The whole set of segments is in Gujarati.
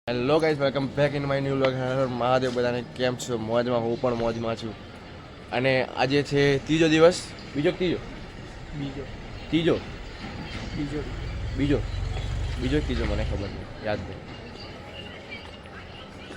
Hello guys, welcome back in my new vlog. Mahadev બધાને કેમ છો? મોજમાં? હું પણ મોજમાં છું. અને આજે છે ત્રીજો દિવસ. બીજો ત્રીજો મને ખબર નહીં, યાદ નહીં.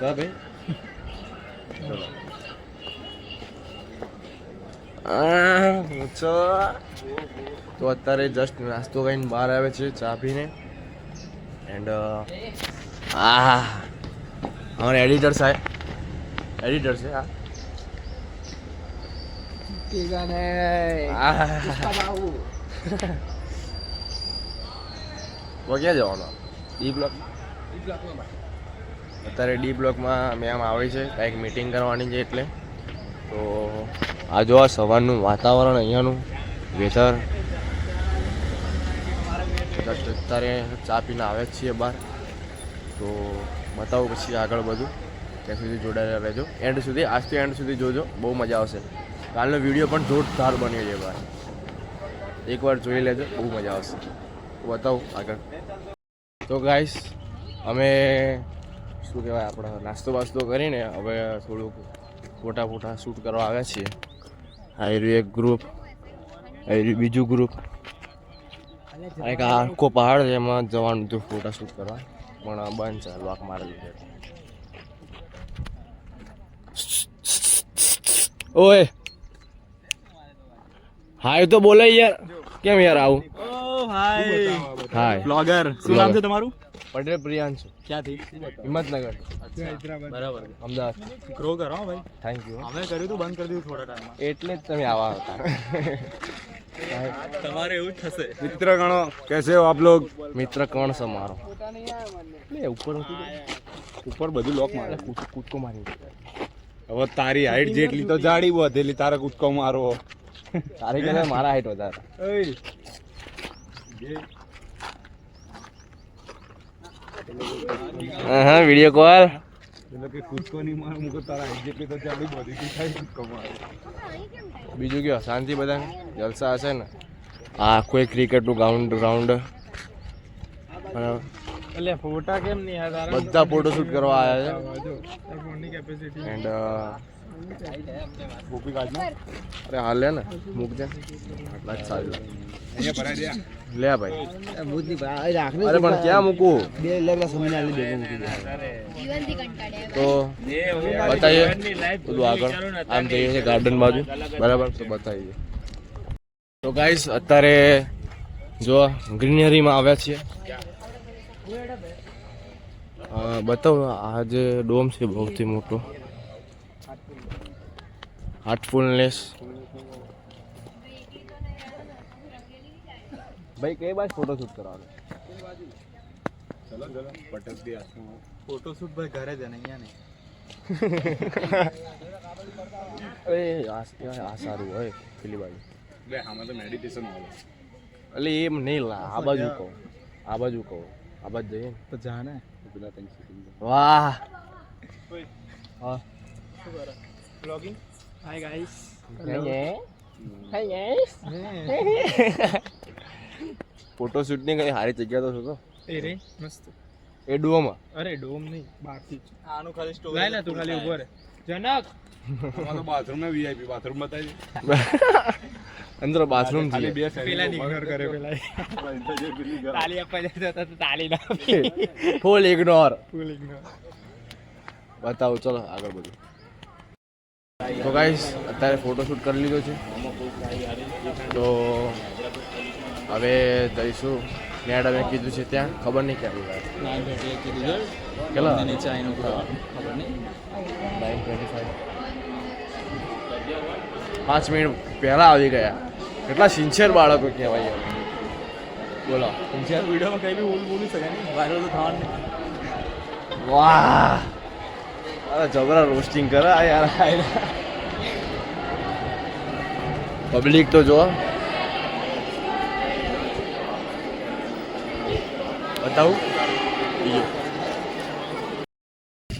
હા ભાઈ, ચલો. તો અત્યારે જસ્ટ નાસ્તો કરીને બહાર આવે છે, ચા પીને. એન્ડ અમારે એડિટર છે. હા, ક્યાં જવાનો? D block. અત્યારે ડી બ્લોકમાં મેમ આવે છે, કંઈક મીટિંગ કરવાની છે એટલે. તો આ જો આ સવારનું વાતાવરણ, અહીંયાનું વેધર. અત્યારે ચા પીને આવે જ છીએ બહાર. તો બતાવું પછી આગળ બધું. ત્યાં સુધી જોડાયેલા રહેજો એન્ડ સુધી. આજથી એન્ડ સુધી જોજો, બહુ મજા આવશે. કાલનો વિડીયો પણ જોરદાર બન્યો છે ભાઈ, એકવાર જોઈ લેજો, બહુ મજા આવશે. બતાવું આગળ. તો ગાઈસ, અમે શું કહેવાય, આપણે નાસ્તો બાસ્તો કરીને હવે થોડુંક ફોટા શૂટ કરવા આવ્યા છીએ. આ રહ્યું એક ગ્રુપ, આ રહ્યું બીજું ગ્રુપ. એક આખો પહાડ છે, એમાં જવાનું હતું ફોટા શૂટ કરવા, પણ બંધ છે, લોક મારેલું છે. ઓય હાય તો બોલે યાર, કેમ યાર આવું? હાય બ્લોગર, શું નામ છે તમારું? પટેલ પ્રિયાંશુ. ક્યાંથી? હિંમતનગર, બરાબર. અમદાવાદ. ગ્રો કરો ભાઈ. Thank you. અમે કર્યું હતું, બંધ કરી દીધું થોડા ટાઈમમાં. એટલે જ તમે આવા હતા. તમારે એવું જ થશે. मित्र गणों, कैसे हो आप लोग? મિત્ર કોણ છે મારો? ઉપર બધું લોક મારે. કૂદકો મારી. હવે તારી હાઈટ જેટલી તો જાડી વધેલી, તારે કૂદકો મારવો. તારી કરતા મારા હાઈટ વધારે. હા, વિડીયો કોલ. એટલે કે કૂદકો નહીં મારું, મુકો તારા હાઈટ જેટલી તો જાડી બધી થાય કૂદકો મારે. બીજું કયો, શાંતિ? બધા જલસા હશે ને? આ આખું એક ક્રિકેટનું ગ્રાઉન્ડ એટલે ફોટા કેમ નહીં આવ્યા? બધા ફોટોશૂટ કરવા આવ્યા છે. એન્ડ ગોપી કાઢના. અરે હા, લે ને, મૂક દે. આટલા જ સારું અહીંયા ભરાઈ દે. લે ભાઈ. અરે પણ ક્યાં મૂકું? તો બતાવીએ બધું આગળ. આમ જઈએ છીએ ગાર્ડન બાજુ, બરાબર? તો બતાવીએ. તો ગાઈસ, અત્યારે જો ગ્રીનરીમાં આવ્યા છીએ. બતાવો, આ જે ડોમ છે બહુથી મોટો, હાર્ટફુલનેસ. ભાઈ કઈ બાજુ ફોટોશૂટ કરવાનો? ચલો પટેલ દી ફોટોશૂટ ભાઈ ઘરે જ, અહીંયા નહીં. અરે આ સારું હોય પેલી બાજુ. બે આમાં તો મેડિટેશન હોય. એટલે એમ નહીં, આ બાજુ કહું, આ બાજુ જઈએ તો જા ને. પેલા ત્રણ સેકન્ડ. વાહ. હા, બ્લોગિંગ. Hi guys. ફોટોશૂટ ની કઈ સારી જગ્યા તો શોધો. એ રે મસ્ત. એ ડોમાં. અરે ડોમ નહીં, બહારથી જ. આનું ખાલી સ્ટોર. લાઈ લે તું, ખાલી ઉભો રહે. જનક, આમાં તો બાથરૂમ માં વીઆઈપી બાથરૂમ બતાવી. અંદર બાથરૂમ છે. ખાલી બે પેલા ની ઇગ્નોર કરે. પેલા તાલી આપવા જતો તો તાલી ના આપી. ફૂલ ઇગ્નોર. ફૂલ ઇગ્નોર. બતાવો, ચલો આગળ બધું. તો ગાઈસ, અત્યારે ફોટોશૂટ કરી લીધો છે. તો હવે જઈશું મેડમે કીધું છે ત્યાં, ખબર નહીં ક્યાં બોલાય. 9:30 કીધું કેટલા? નીચે આવીને ખબર નહીં. 9:25. 5 મિનિટ પહેલા આવી ગયા. કેટલા સિન્સિયર બાળકો કહેવાય. બોલો, સિન્સિયર વિડીયોમાં કઈ બી બોલી શકે નહીં, વાયરલ તો થવાનું નહીં. વાહ, અરે જબરા રોસ્ટિંગ કરે યાર. પબ્લિક તો જો, બતાવું બીજું.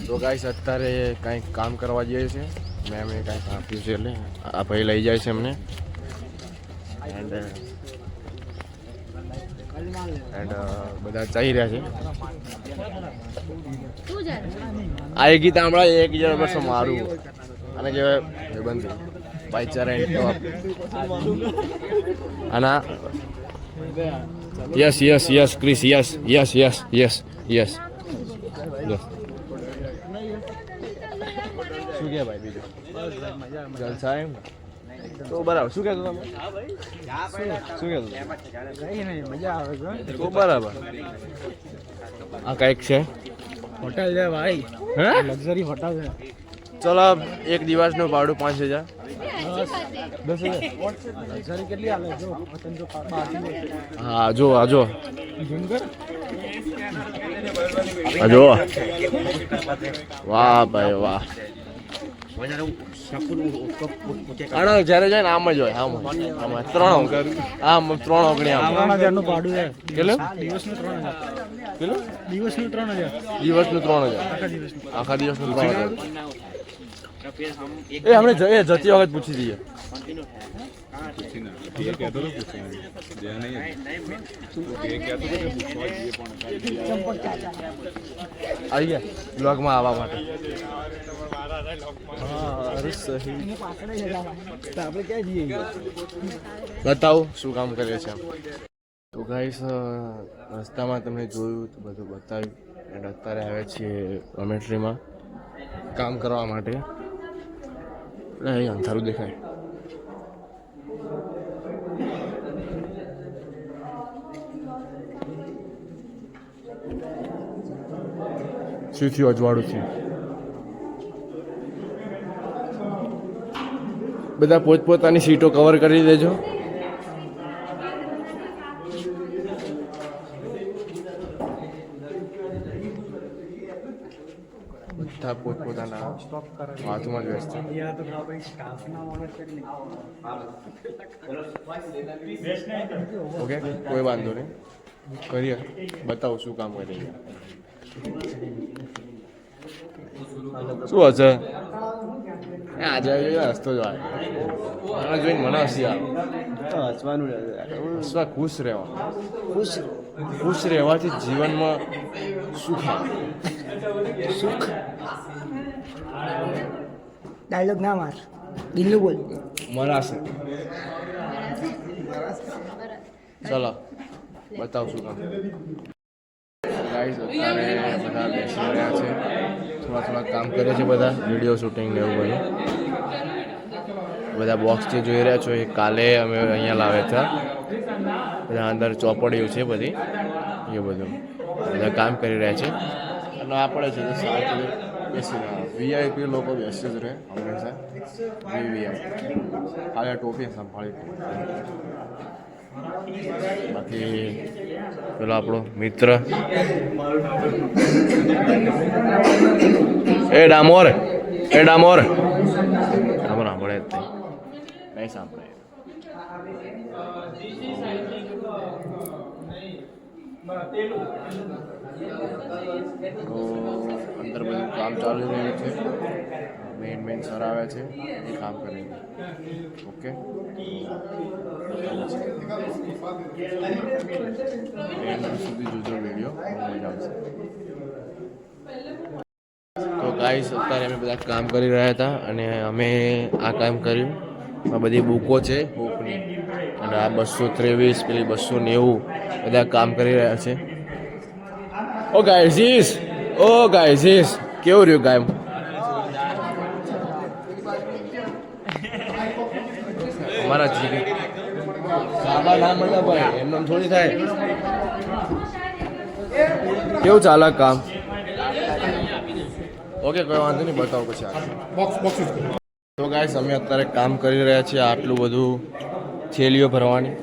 તો ગાઈસ, અત્યારે કંઈક કામ કરવા જઈએ છે. મેં કંઈક આપ્યું છે, એટલે આ ભાઈ લઈ જાય છે એમને. એન્ડ એન્ડ બધા ચાલી રહ્યા છે આ એક ગીત હમણાં એક જણ બસ મારું અને કહેવાય બંધ ભાઈચારા એન્ડ આના yes yes yes Chris yes yes yes yes yes yes શું કે ભાઈ બીજું જલસા એમ તો બરાબર શું કહેતો તમે શું કહેતો મજા આવે છે તો બરાબર આ કંઈક છે હોટલ છે ભાઈ હે લક્ઝરી હોટલ છે ચલો એક દિવસનું ભાડું 5000 લક્ઝરી કેટલી હાલે જો હા જો આ જો જુનગર આ જો વાહ ભાઈ વાહ આનો જ્યારે જાય ને આમ જ હોય આમ ત્રણ ઓગણી આમ 3000 નું ભાડું છે કેટલું દિવસનું 3000 કેટલું દિવસનું 3000 દિવસનું 3000 આખા દિવસનું 3000 એ આપણે જતી વખત પૂછી દઈએ આવી ગયા બ્લોગમાં આવવા માટે આપણે ક્યાં જઈએ બતાવો શું કામ કરે છે તો ગાઈસ રસ્તામાં તમે જોયું તો બધું બતાવ્યું એન્ડ અત્યારે આવે છીએ ડોમેટ્રીમાં કામ કરવા માટે અહીં અંધારું દેખાય શું થયું અજવાળું થયું બધા પોતપોતાની સીટો કવર કરી દેજો બધા પોતપોતાના હાથમાં જ વ્યસ્ત ઓકે કોઈ વાંધો નહીં કરીએ બતાવો શું કામ કરી શું હશે આજે રસ્તો જ આવે જોઈને મને હસી આવે હસવા ખુશ રહેવા ખુશ રહેવાથી જીવનમાં સુખ આવે સુખ ડાયલોગ ના માર દિલનું બોલ મરાશે ચલો બતાવ શું કામ ગાઈસ અત્યારે બધા બેસી રહ્યા છે થોડા કામ કરે છે બધા વિડીયો શૂટિંગ ને એવું બધું બધા બોક્સ જે જોઈ રહ્યા છો એ કાલે અમે અહીંયા લાવ્યા હતા બધા અંદર ચોપડીઓ છે બધી એ બધું બધા કામ કરી રહ્યા છે અને આ પડે છે સાથે બેસી રહ્યા વીઆઈપી લોકો બેસી જ રહે હંમેશા વીવીઆઈ કાલે ટોપી સંભાળી બાકી પેલો આપણો મિત્ર એ ડામોર ડામોર સાંભળે જ નહીં સાંભળે તો અંદર બધું કામ ચાલી રહ્યું છે મેન સર આવે છે એ કામ કરે છે ઓકે સુધી જોજો વિડીયો બહુ મજા આવશે તો ગાઈસ અત્યારે અમે બધા કામ કરી રહ્યા હતા અને અમે આ કામ કર્યું આ બધી બુકો છે બુકની અને આ 223 પેલી 290 બધા કામ કરી રહ્યા છે ઓ ગાઈઝ કેવું રહ્યું કામ અમારા જીગર સાબા ના મળે ભાઈ એમનો થોડી થાય કેવું ચાલે કામ ઓકે કોઈ વાંધો નહીં બતાવો પછી તો ગાઈસ અમે અત્યારે કામ કરી રહ્યા છીએ આટલું બધું થેલીઓ ભરવાની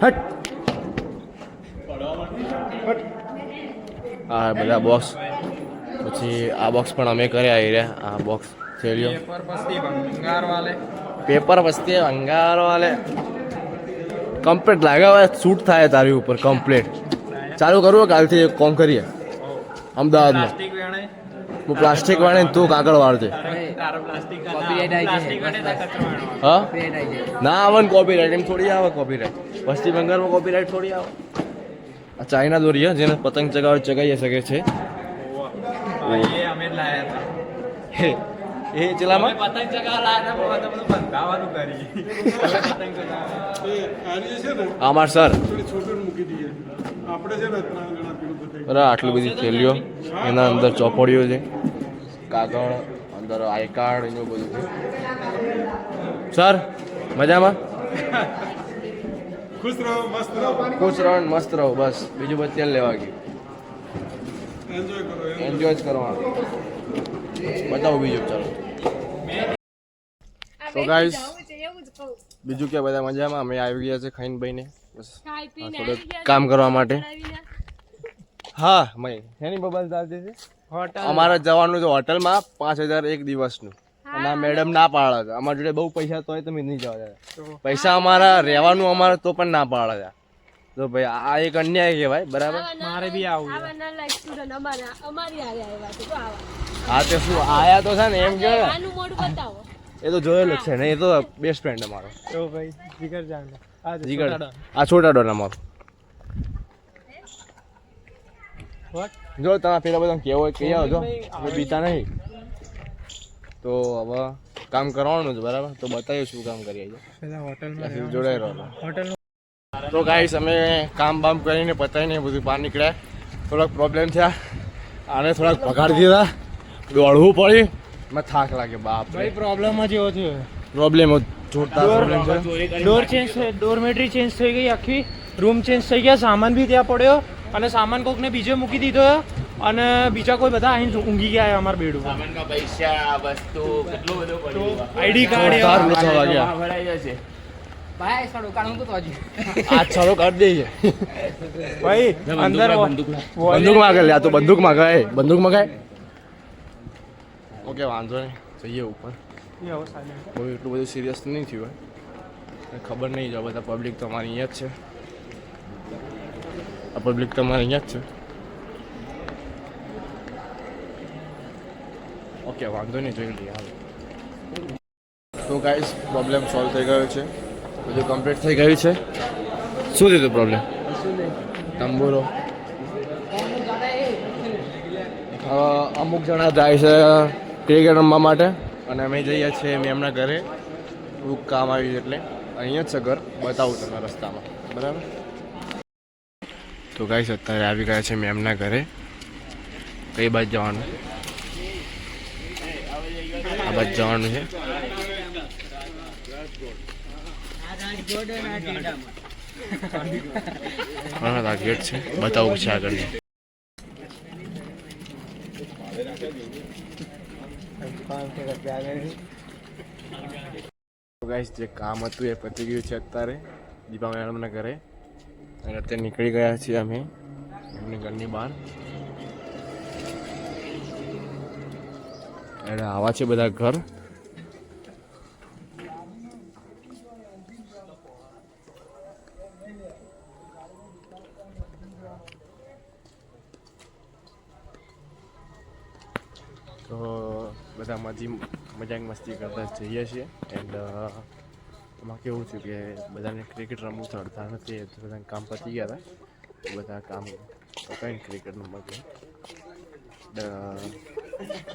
હટ હા બધા બોક્સ પછી આ બોક્સ પણ અમે કર્યા આવી રહ્યા આ બોક્સ થેલીઓ પેપર વસ્તી ભંગાર વાલે કમ્પ્લીટ લાગે હવે શૂટ થાય તારી ઉપર કમ્પ્લીટ ચાલુ કરવું કાલથી એક કોમ કરીએ અમદાવાદમાં હું પ્લાસ્ટિક વાળે ને તું કાગળ વાળજે હા ના આવે ને કોપીરાઇટ એમ થોડી આવે કોપીરાઇટ પશ્ચિમ બંગાળમાં કોપીરાઇટ થોડી આવે આ ચાઇના દોરી હે જેને પતંગ ચગાવી શકે છે એ ચલામાં પતંગ ચગાવવા લાયા હતા બંધાવાનું કરી અમાર સર આપણે છે ને બરાબર આટલી બધી થેલીઓ એના અંદર ચોપડીઓ છે કાગળ અંદર આઈ કાર્ડ એનું બધું છે સર મજામાં ખુશ રહો મસ્ત રહો ખુશ રહો ને મસ્ત રહો બસ બીજું બધું તેલ લેવા ગયું એન્જોય કરો એન્જોય જ કરવાનું બતાવો બીજું ચાલો તો ગાઈસ બીજું કે બધા મજામાં અમે આવી ગયા છે ખાઈને ભાઈને બસ થોડું કામ કરવા માટે હા મય એની બબલ ચાલતી છે અમારે જવાનું છે હોટલમાં 5000 એક દિવસનું અને આ મેડમ ના પાડે છે અમારા જોડે બહુ પૈસા તોય તમે નહીં જવા દેતા પૈસા અમારા રહેવાનું અમારે તો પણ ના પાડે છે તો ભાઈ આ એક અન્યાય કહેવાય બરાબર મારે બી આવું હા તે શું આયા તો છે ને એમ કે એ તો જોયેલું જ છે ને એ તો બેસ્ટ ફ્રેન્ડ અમારો તો ભાઈ જીગર જાન જીગર આ છોટા ડોન અમારો જો તમે પેલા બધા કેવો કહી આવો છો અમે પીતા નહીં તો હવે કામ કરવાનું છે બરાબર તો બતાવ્યું શું કામ કરીએ પેલા હોટલમાં જોડાઈ રહ્યો હોટલ તો ગાઈસ અમે કામ બામ કરીને પતાવીને બધું બહાર નીકળ્યા થોડાક પ્રોબ્લેમ થયા આને થોડાક પગાર દીધા દોડવું પડ્યું એમાં થાક લાગે બાપ ભાઈ પ્રોબ્લેમ જ એવો થયો પ્રોબ્લેમ જોરદાર પ્રોબ્લેમ છે ડોરમેટ્રી ચેન્જ થઈ ગઈ આખી રૂમ ચેન્જ થઈ ગયા સામાન બી ત્યાં પડ્યો અને સામાન કોકને બીજે મૂકી દીધો અને બીજા કોઈ બધા આવીને ઊંઘી ગયા અમારા બેડ ઉપર પૈસા વસ્તુ કેટલું બધું પડ્યું આઈડી જોરદાર કાર્ડ લૂંટવા લાગ્યા ભરાઈ જશે ભાઈ સાડો કાણું તો હજી આ ચાલો કરી દઈએ ભાઈ અંદર બંદૂક માગે લે આ તો બંદૂક માગે બંદૂક મગાય ઓકે વાંધો નહીં જઈએ ઉપર બહુ એટલું બધું સિરિયસ નહીં થયું હોય ખબર નહીં જો બધા પબ્લિક તો અમારી અહીંયા જ છે આ પબ્લિક તો અમારે અહીંયા જ છે ઓકે વાંધો નહીં જોઈ લઈએ હાલ તો ગાઈસ પ્રોબ્લેમ સોલ્વ થઈ ગયો છે બધું કમ્પ્લીટ થઈ ગયું છે શું થયું પ્રોબ્લેમ તંબુરો અમુક જણા જાય છે ક્રિકેટ રમવા માટે અને અમે જઈએ છીએ મેમના ઘરે થોડુંક કામ આવ્યું એટલે અહીંયા જ છે ઘર બતાવું તમને રસ્તામાં બરાબર તો ગાઈસ અત્યારે આવી ગયા છે મેમના ઘરે કઈ બાજુ જવાનું આ બાજુ જવાનું છે હા ગેટ છે બતાવું છે આગળ ગાઈસ જે કામ હતું એ પતી ગયું છે અત્યારે દીપા મેડમના ઘરે અને અત્યારે નીકળી ગયા છીએ અમે એમની ઘરની બહાર એટલે આવા છે બધા ઘર તો બધા મજાક મસ્તી કરતા જઈએ છીએ એન્ડ એમાં કેવું થયું કે બધાને ક્રિકેટ રમવું ચડતા નથી તો બધાને કામ પતી ગયા હતા બધા કામ પતાવીને ક્રિકેટનું મતલબ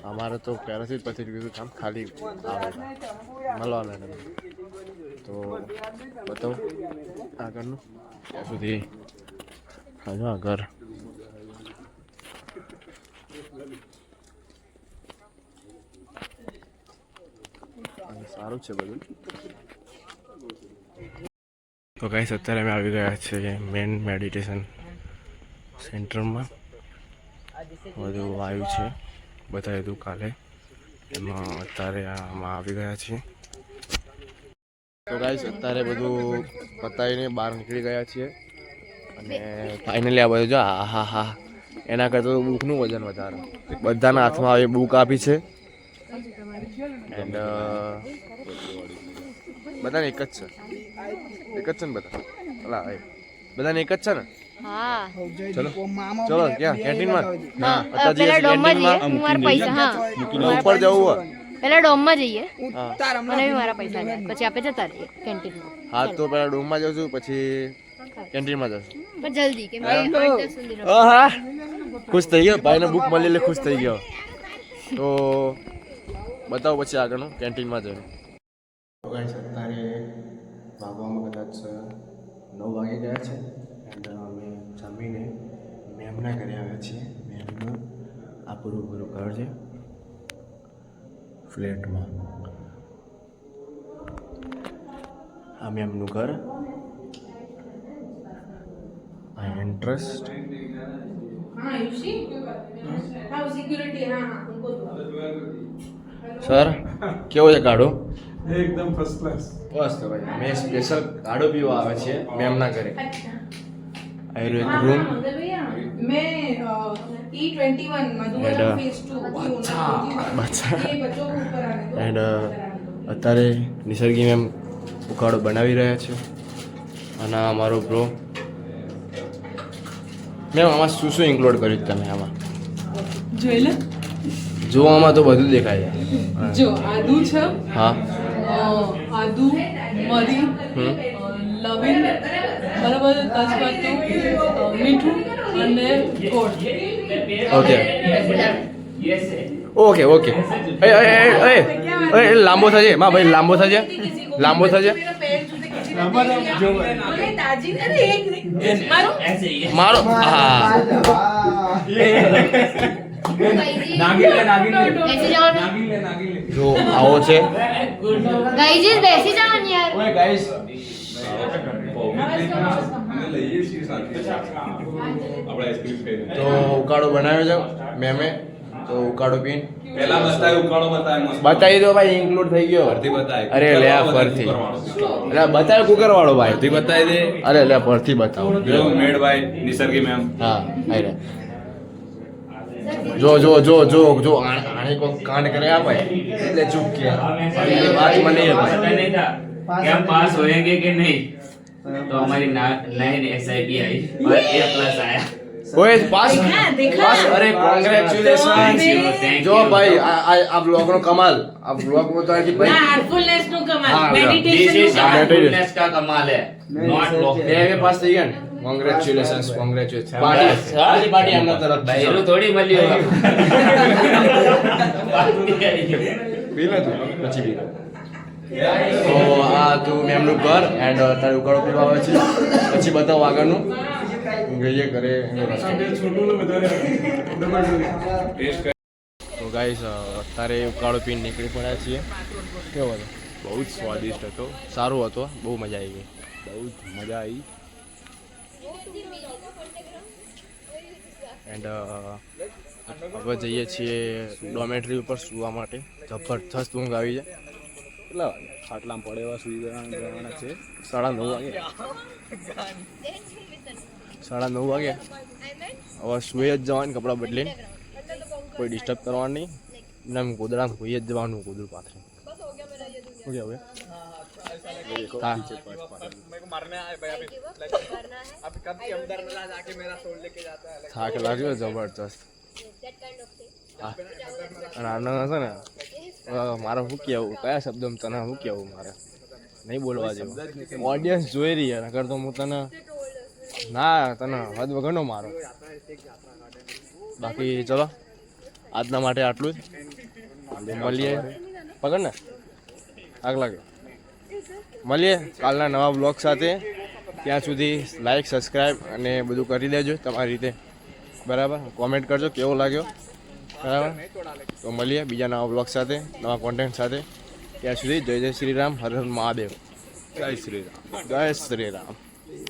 અમારે તો પહેલાંથી જ પતી ગયું કામ ખાલી આવે મળવાના તો બતાવું આગળનું ત્યાં સુધી હજુ આ ઘર સારું છે બધું તો ગાઈસ અત્યારે અમે આવી ગયા છીએ મેન મેડિટેશન સેન્ટરમાં બધું આવ્યું છે બતાવ્યું હતું કાલે એમાં અત્યારે આમાં આવી ગયા છીએ તો ગાઈસ અત્યારે બધું પતાવીને બહાર નીકળી ગયા છીએ અને ફાઇનલી આ બધું જો હા હા એના કરતાં તો બુકનું વજન વધારે બધાના હાથમાં આવી બુક આપી છે એન્ડ બધાને એક જ છે ને બધા ભલા બધાને એક જ છે ને હા ચલો ચલો ક્યાં કેન્ટીનમાં હા અત્યારે પેલા જઈએ ડોમમાં જઈએ કેન્ટીનમાં. હું મારા પૈસા હા ઉપર જવું હોય પેલા ડોમમાં જઈએ હા મને બી મારા પૈસા જાય પછી આપણે જતા રહીએ કેન્ટીનમાં હા તો પેલા રૂમમાં જશું પછી કેન્ટીનમાં જશું પણ જલ્દી કેમ કે 8-10 સુધીનો હા ખુશ થઈ ગયો ભાઈને બુક મળી એટલે ખુશ થઈ ગયો તો બતાવો પછી આગળનું કેન્ટીનમાં જઈને અત્યારે વાગવામાં કદાચ 9 વાગી ગયા છે એન્ડ અમે જમીને મેમના ઘરે આવ્યા છીએ મેમનું આ પૂરું ઘર છે ફ્લેટમાં આ મેમનું ઘર આ ઇન્ટરેસ્ટ સર કેવો છે કાઢો એકદમ ફર્સ્ટ ક્લાસ બસ તો ભાઈ મેં સ્પેશિયલ કાઢો પીવા આવે છે મેમના ઘરે આયુર્વેદ રૂમ मैं E21 मधुबन फेज 2 બચ્ચા ये बच्चों को ऊपर आने दो એન્ડ અત્યારે નિસર્ગી મેમ ઉકાળો બનાવી રહ્યા છે અને આ અમારો બ્રો મેમ આમાં શું શું ઇન્ક્લુડ કર્યું છે તમે આમાં જોઈ લે જોવામાં તો બધું દેખાય છે જો આદુ છે હા આદુ મરી હમ લવિંગ બરાબર તજપત્તું મીઠું અને ગોળ ઓકે ઓકે ઓકે લાંબો થશે માં ભાઈ લાંબો થશે લાંબો થશે મારો હા જો આવો છે ગાઈઝ બેસી જાઓ ને યાર ઓય ગાઈસ તો ઉકાળો બનાવ્યો છે મેમે તો ઉકાળો પીન પહેલા બતાય ઉકાળો બતાય મસ્ત બતાવી દો ભાઈ ઇન્ક્લુડ થઈ ગયો ફરથી બતાય અરે લે આ ફરથી અરે બતાવ કુકર વાળો ભાઈ ફરથી બતાય દે અરે લે ફરથી બતાવો જો મેડ ભાઈ નિસર્ગી મેમ હા આઈ રે જો જો જો જો જો આને કો કાંડ કરે આ ભાઈ એટલે ચૂપ કે ये बात મને है भाई पता नहीं था कि हम पास होएंगे कि नहीं तो हमारी नई SIP आई और A+ आया ओए पास पास अरे कांग्रेचुलेशन Thank जो you. भाई આ બ્લોગ નો કમાલ આ બ્લોગ માં તો આથી ભાઈ હાર્ટફુલનેસ નું हाँ, કમાલ This મેડિટેશન is નું our goodness का कमाल है नॉट लॉक બે કે પાસ થઈ ગયા ને કોંગ્રેચ્યુલેશન્સ કોંગ્રેચ્યુલેશન પાર્ટી આજે પાર્ટી આમના તરફ भाई थोड़ी मली होगा પીલે તું પછી પી તો આ તું મેમનું ઘર એન્ડ તારું ઉકાળો પીવા આવે છે પછી બતાવો આગળનું ગઈએ ઘરે તો ગાઈસ અત્યારે ઉકાળો પીને નીકળી પડ્યા છીએ કેવો હતો બહુ જ સ્વાદિષ્ટ હતો સારું હતો બહુ મજા આવી ગઈ બહુ જ મજા આવી એન્ડ હવે જઈએ છીએ ડોમેટરી ઉપર સૂવા માટે જબરજસ્ત ઊંઘ આવી જાય કેટલા વાગે ખાટલામાં પડે એવા સુઈ જવાના છે 9:30 વાગે 9:30 વાગે હવે સુઈ જ જવાનું કપડાં બદલીને કોઈ ડિસ્ટર્બ કરવાનું નહીં એમ ગોદડામાં હોઈ જ જવાનું ગોદડું પાથરે શું કે હવે હા થાક લાગ્યો જબરજસ્ત હા અને આનંદ હશે ને મારે શું કહેવું કયા શબ્દમાં તને શું કહેવું મારે નહીં બોલવા જેવું ઓડિયન્સ જોઈ રહી નકર તો હું તને ના તને હદ વગરનો મારો બાકી ચલો આજના માટે આટલું જ મળીએ પકડ ને આગ લાગે મળીએ કાલના નવા બ્લોગ સાથે ત્યાં સુધી લાઈક સબસ્ક્રાઈબ અને બધું કરી દેજો તમારી રીતે બરાબર કોમેન્ટ કરજો કેવો લાગ્યો બરાબર તો મળીએ બીજા નવા બ્લોગ સાથે નવા કોન્ટેન્ટ સાથે ત્યાં સુધી જય જય શ્રી રામ હર હર મહાદેવ જય શ્રી રામ જય શ્રી રામ